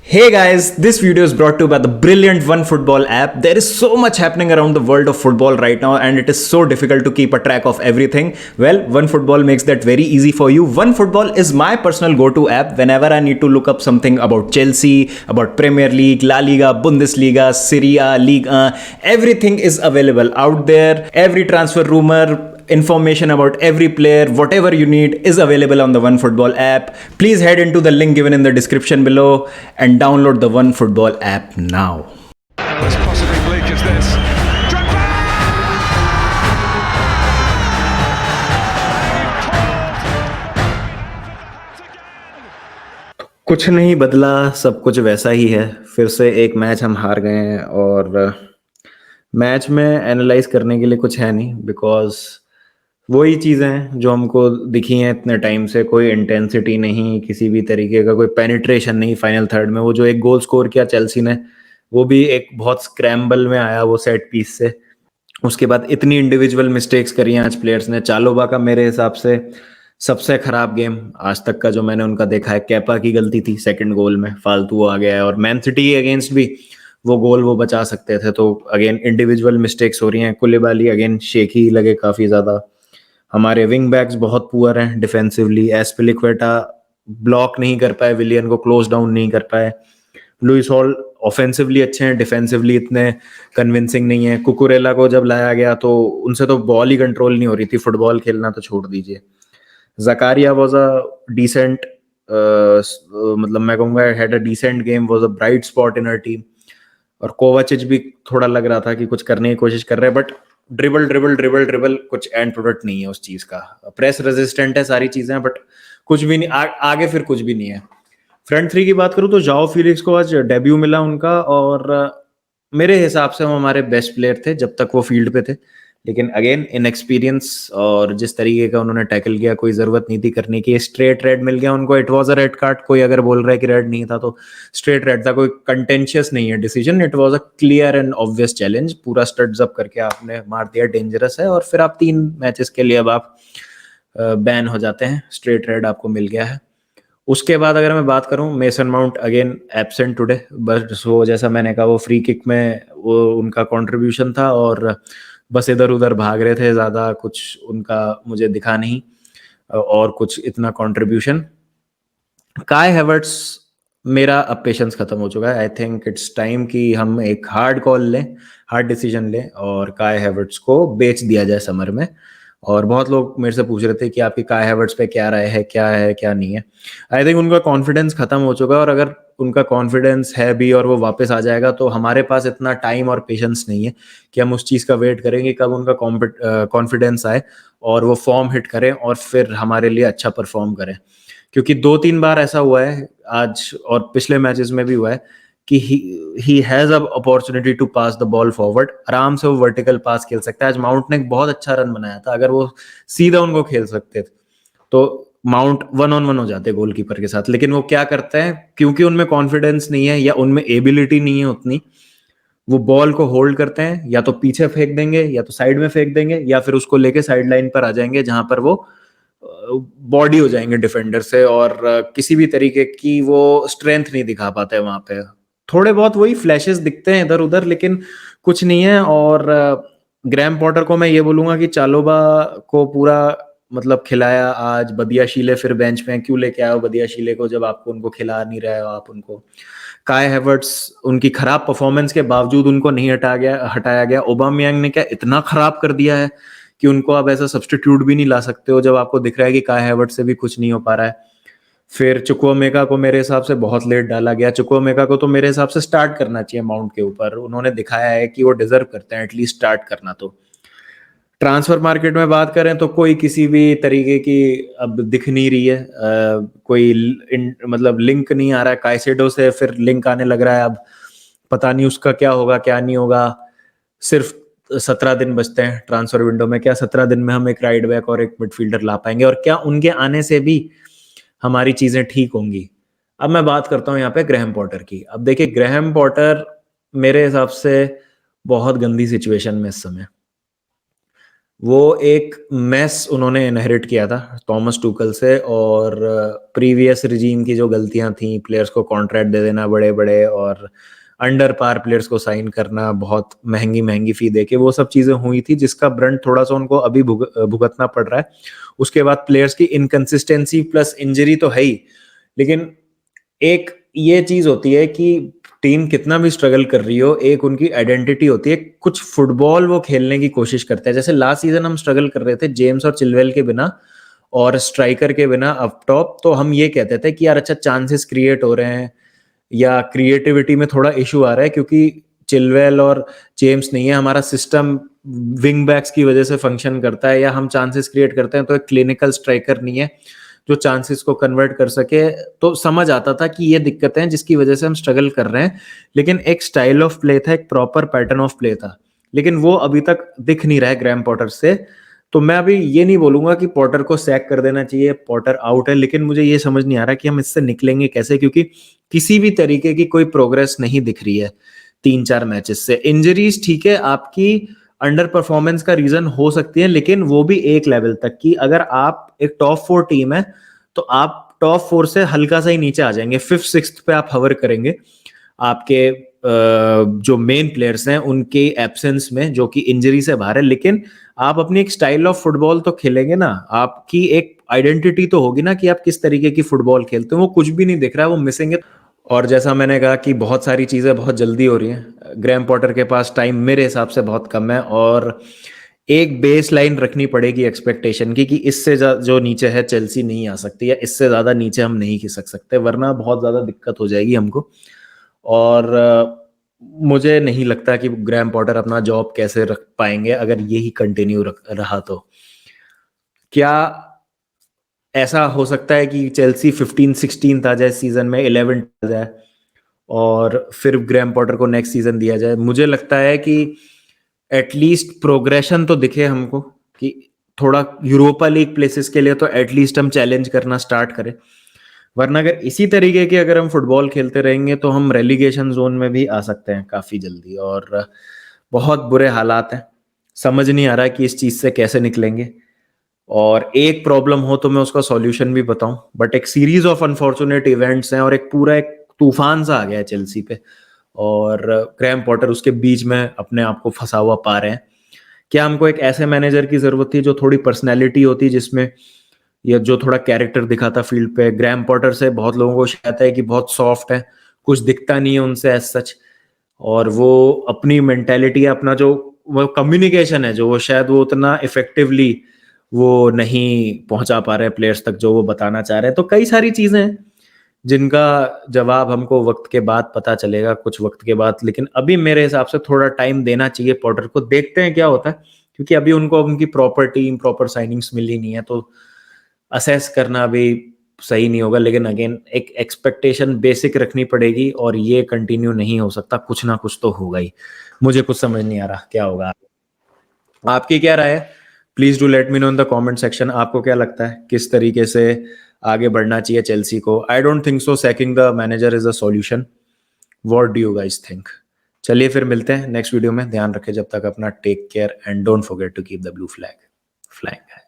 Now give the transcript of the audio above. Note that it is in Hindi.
Hey guys, this video is brought to you by the brilliant OneFootball app. There is so much happening around the world of football right now, and it is so difficult to keep a track of everything. Well, OneFootball makes that very easy for you. OneFootball is my personal go-to app whenever I need to look up something about Chelsea, about Premier League, La Liga, Bundesliga, Serie A, Ligue 1. Everything is available out there. Every transfer rumor, information about every player, whatever you need is available on the OneFootball app. Please head into the link given in the description below and download the OneFootball app now. As possibly bleak as this. कुछ नहीं बदला, सब कुछ वैसा ही है। फिर से एक मैच हम हार गए हैं और मैच में एनालाइज करने के लिए कुछ है नहीं, बिकॉज वही चीज़ें हैं जो हमको दिखी हैं इतने टाइम से। कोई इंटेंसिटी नहीं, किसी भी तरीके का कोई पेनिट्रेशन नहीं फाइनल थर्ड में। वो जो एक गोल स्कोर किया चेल्सी ने, वो भी एक बहुत स्क्रैम्बल में आया वो सेट पीस से। उसके बाद इतनी इंडिविजुअल मिस्टेक्स करी हैं आज प्लेयर्स ने। चालोबा का मेरे हिसाब से सबसे खराब गेम आज तक का जो मैंने उनका देखा है। कैपा की गलती थी सेकंड गोल में, फालतू आ गया है। और मैन सिटी के अगेंस्ट भी वो गोल वो बचा सकते थे। तो अगेन इंडिविजुअल मिस्टेक्स हो रही हैं। कुलिबाली अगेन शेकी लगे काफ़ी ज़्यादा। हमारे विंग बैक्स बहुत पुअर हैं डिफेंसिवली। एस्पिलिक्वेटा ब्लॉक नहीं कर पाए, विलियन को क्लोज डाउन नहीं कर पाए। लुइस हॉल ऑफेंसिवली अच्छे हैं, डिफेंसिवली इतने कन्विंसिंग नहीं है। कुकुरेला को जब लाया गया तो उनसे तो बॉल ही कंट्रोल नहीं हो रही थी, फुटबॉल खेलना तो छोड़ दीजिए। जकारिया वॉज अ डिसेंट, मतलब मैं कहूँगा had a decent game, was a bright spot in our team. और कोवाचिच भी थोड़ा लग रहा था कि कुछ करने की कोशिश कर रहे हैं, but dribble dribble dribble dribble कुछ एंड प्रोडक्ट नहीं है उस चीज का। प्रेस रेजिस्टेंट है सारी चीजें, बट कुछ भी नहीं आगे फिर कुछ भी नहीं है। फ्रंट थ्री की बात करूं तो जाओ फिलिक्स को आज डेब्यू मिला उनका, और मेरे हिसाब से वो हमारे बेस्ट प्लेयर थे जब तक वो फील्ड पे थे। लेकिन अगेन इनएक्सपीरियंस, और जिस तरीके का उन्होंने टैकल किया, कोई जरूरत नहीं थी करने की। स्ट्रेट रेड मिल गया उनको, it was a red card. कोई अगर बोल रहा है कि रेड नहीं था तो स्ट्रेट रेड था। कोई कंटेंशियस नहीं है decision, it was a clear and obvious challenge. पूरा स्टड्स अप करके आपने मार दिया, डेंजरस है। और फिर आप 3 मैचेस के लिए अब आप बैन हो जाते हैं, स्ट्रेट रेड आपको मिल गया है। उसके बाद अगर मैं बात करूं, mason mount again absent today. बस वो जैसा मैंने कहा, वो फ्री किक में वो उनका कंट्रीब्यूशन था, और बस इधर उधर भाग रहे थे, ज़्यादा कुछ उनका मुझे दिखा नहीं और कुछ इतना कंट्रीब्यूशन। काय हैवर्ट्स, मेरा अब पेशेंस खत्म हो चुका है। आई थिंक इट्स टाइम कि हम एक हार्ड कॉल लें, हार्ड डिसीजन लें, और काय हैवर्ट्स को बेच दिया जाए समर में। और बहुत लोग मेरे से पूछ रहे थे कि आपकी काय हैवर्ट्स पे क्या राय है, क्या नहीं है। आई थिंक उनका कॉन्फिडेंस खत्म हो चुका है, और अगर उनका कॉन्फिडेंस है भी और वो वापस आ जाएगा, तो हमारे पास इतना टाइम और पेशेंस नहीं है कि हम उस चीज़ का वेट करेंगे कब उनका कॉन्फिडेंस आए और वो फॉर्म हिट करें और फिर हमारे लिए अच्छा परफॉर्म करें। क्योंकि 2-3 बार ऐसा हुआ है आज और पिछले मैचेस में भी हुआ है कि he has a opportunity to pass the ball forward. आराम से वो वर्टिकल पास खेल सकता है। आज माउंट ने एक बहुत अच्छा रन बनाया था, अगर वो सीधा उनको खेल सकते थे तो माउंट 1-on-1 हो जाते गोलकीपर के साथ। लेकिन वो क्या करते हैं, क्योंकि उनमें कॉन्फिडेंस नहीं है या उनमें एबिलिटी नहीं है उतनी, वो बॉल को होल्ड करते हैं, या तो पीछे फेंक देंगे या तो साइड में फेंक देंगे, या फिर उसको लेके साइड लाइन पर आ जाएंगे जहां पर वो बॉडी हो जाएंगे डिफेंडर से, और किसी भी तरीके की वो स्ट्रेंथ नहीं दिखा पाते वहां पे। थोड़े बहुत वही फ्लैशेस दिखते हैं इधर उधर, लेकिन कुछ नहीं है। और ग्रैम पॉटर को मैं ये बोलूंगा कि चालोबा को पूरा मतलब खिलाया आज। बदियाशीले फिर बेंच पे क्यों लेके आए हो बदियाशीले को, जब आपको उनको खिला नहीं रहे हो आप उनको। काय हैवर्ट्स, उनकी खराब परफॉर्मेंस के बावजूद उनको नहीं हटाया गया। ओबामयांग ने क्या इतना खराब कर दिया है कि उनको अब ऐसा सब्स्टिट्यूट भी नहीं ला सकते हो, जब आपको दिख रहा है कि काय हैवर्ट्स से भी कुछ नहीं हो पा रहा है। फिर चुक्वोमेका को मेरे हिसाब से बहुत लेट डाला गया। चुक्वोमेका को तो मेरे हिसाब से स्टार्ट करना चाहिए माउंट के ऊपर। उन्होंने दिखाया है कि वो डिजर्व करते हैं एटलीस्ट स्टार्ट करना। तो ट्रांसफर मार्केट में बात करें तो कोई किसी भी तरीके की अब दिख नहीं रही है। कोई मतलब लिंक नहीं आ रहा है। काइसेडो से फिर लिंक आने लग रहा है, अब पता नहीं उसका क्या होगा क्या नहीं होगा। सिर्फ 17 दिन बचते हैं ट्रांसफर विंडो में। क्या 17 दिन में हम एक राइट बैक और एक मिडफील्डर ला पाएंगे, और क्या उनके आने से भी हमारी चीजें ठीक होंगी? अब मैं बात करता हूँ यहाँ पे ग्रैहम पॉटर की। अब देखिए, ग्रैहम पॉटर मेरे हिसाब से बहुत गंदी सिचुएशन में इस समय। वो एक मेस उन्होंने इनहेरिट किया था थॉमस टूकल से, और प्रीवियस रिजीम की जो गलतियां थी, प्लेयर्स को कॉन्ट्रैक्ट दे देना बड़े बड़े और अंडर पार प्लेयर्स को साइन करना बहुत महंगी महंगी फी देके, वो सब चीजें हुई थी जिसका ब्रंट थोड़ा सा उनको अभी भुगतना पड़ रहा है। उसके बाद प्लेयर्स की इनकंसिस्टेंसी प्लस इंजरी तो है ही, लेकिन एक ये चीज होती है कि टीम कितना भी स्ट्रगल कर रही हो, एक उनकी आइडेंटिटी होती है, कुछ फुटबॉल वो खेलने की कोशिश करते हैं। जैसे लास्ट सीजन हम स्ट्रगल कर रहे थे जेम्स और चिलवेल के बिना और स्ट्राइकर के बिना अप टॉप, तो हम ये कहते थे कि यार अच्छा चांसेस क्रिएट हो रहे हैं या क्रिएटिविटी में थोड़ा इशू आ रहा है क्योंकि चिलवेल और जेम्स नहीं है, हमारा सिस्टम विंग बैक्स की वजह से फंक्शन करता है, या हम चांसेस क्रिएट करते हैं तो एक क्लिनिकल स्ट्राइकर नहीं है जो चांसेस को कन्वर्ट कर सके। तो समझ आता था कि ये दिक्कतें हैं जिसकी वजह से हम स्ट्रगल कर रहे हैं, लेकिन एक स्टाइल ऑफ प्ले था, एक प्रॉपर पैटर्न ऑफ प्ले था, लेकिन वो अभी तक दिख नहीं रहा है ग्रैम पॉटर से। तो मैं अभी ये नहीं बोलूंगा कि पॉटर को सैक कर देना चाहिए, पॉटर आउट है, लेकिन मुझे ये समझ नहीं आ रहा कि हम इससे निकलेंगे कैसे, क्योंकि किसी भी तरीके की कोई प्रोग्रेस नहीं दिख रही है 3-4 मैचेस से। इंजरीज ठीक है, आपकी अंडर परफॉर्मेंस का रीजन हो सकती है, लेकिन वो भी एक लेवल तक की। अगर आप एक टॉप 4 टीम है तो आप टॉप 4 से हल्का सा ही नीचे आ जाएंगे, 5th 6th पे आप हवर करेंगे आपके जो मेन प्लेयर्स हैं उनके एब्सेंस में, जो कि इंजरी से बाहर है। लेकिन आप अपनी एक स्टाइल ऑफ फुटबॉल तो खेलेंगे ना, आपकी एक आइडेंटिटी तो होगी ना कि आप किस तरीके की फुटबॉल खेलते हो, वो कुछ भी नहीं दिख रहा है, वो मिसिंग है। और जैसा मैंने कहा कि बहुत सारी चीज़ें बहुत जल्दी हो रही हैं, ग्रैम पॉटर के पास टाइम मेरे हिसाब से बहुत कम है, और एक बेस लाइन रखनी पड़ेगी एक्सपेक्टेशन की कि इससे जो नीचे है चेल्सी नहीं आ सकती, या इससे ज़्यादा नीचे हम नहीं खिसक सकते, वरना बहुत ज़्यादा दिक्कत हो जाएगी हमको। और मुझे नहीं लगता कि ग्रैम पॉटर अपना जॉब कैसे रख पाएंगे अगर यही कंटिन्यू रहा तो। क्या ऐसा हो सकता है कि चेल्सी 15-16 आ जाए सीजन में, 11 आ जाए और फिर ग्रैम पॉटर को नेक्स्ट सीजन दिया जाए? मुझे लगता है कि एटलीस्ट प्रोग्रेशन तो दिखे हमको, कि थोड़ा यूरोपा लीग प्लेसेस के लिए तो एटलीस्ट हम चैलेंज करना स्टार्ट करें। वरना अगर इसी तरीके की अगर हम फुटबॉल खेलते रहेंगे तो हम रेलीगेशन जोन में भी आ सकते हैं काफी जल्दी, और बहुत बुरे हालात हैं। समझ नहीं आ रहा है कि इस चीज से कैसे निकलेंगे, और एक प्रॉब्लम हो तो मैं उसका सॉल्यूशन भी बताऊं, बट एक सीरीज ऑफ अनफॉर्चुनेट इवेंट्स हैं और एक पूरा एक तूफान सा आ गया है चेल्सी पे, और ग्रैम पॉटर उसके बीच में अपने आप को फंसा हुआ पा रहे हैं। क्या हमको एक ऐसे मैनेजर की जरूरत थी जो थोड़ी पर्सनैलिटी होती, जिसमें या जो थोड़ा कैरेक्टर दिखाता फील्ड पे? ग्रैम पॉटर से बहुत लोगों को शिकायत है कि बहुत सॉफ्ट है, कुछ दिखता नहीं है उनसे एज सच, और वो अपनी मेंटेलिटी, अपना जो वो कम्युनिकेशन है, जो वो शायद वो उतना इफेक्टिवली वो नहीं पहुंचा पा रहे हैं प्लेयर्स तक जो वो बताना चाह रहे हैं। तो कई सारी चीजें हैं जिनका जवाब हमको वक्त के बाद पता चलेगा, कुछ वक्त के बाद, लेकिन अभी मेरे हिसाब से थोड़ा टाइम देना चाहिए पॉटर को, देखते हैं क्या होता है, क्योंकि अभी उनको उनकी प्रॉपर टीम प्रॉपर साइनिंग्स मिली नहीं है, तो असेस करना भी सही नहीं होगा। लेकिन अगेन एक एक्सपेक्टेशन बेसिक रखनी पड़ेगी, और ये कंटिन्यू नहीं हो सकता, कुछ ना कुछ तो होगा ही। मुझे कुछ समझ नहीं आ रहा क्या होगा। आपकी क्या राय है? Please do let me know in the comment section. आपको क्या लगता है किस तरीके से आगे बढ़ना चाहिए चेल्सी को? I don't think so sacking the manager is a solution. What do you guys think? चलिए फिर मिलते हैं नेक्स्ट वीडियो में। ध्यान रखें जब तक अपना, take care and don't forget to keep the blue flag flying.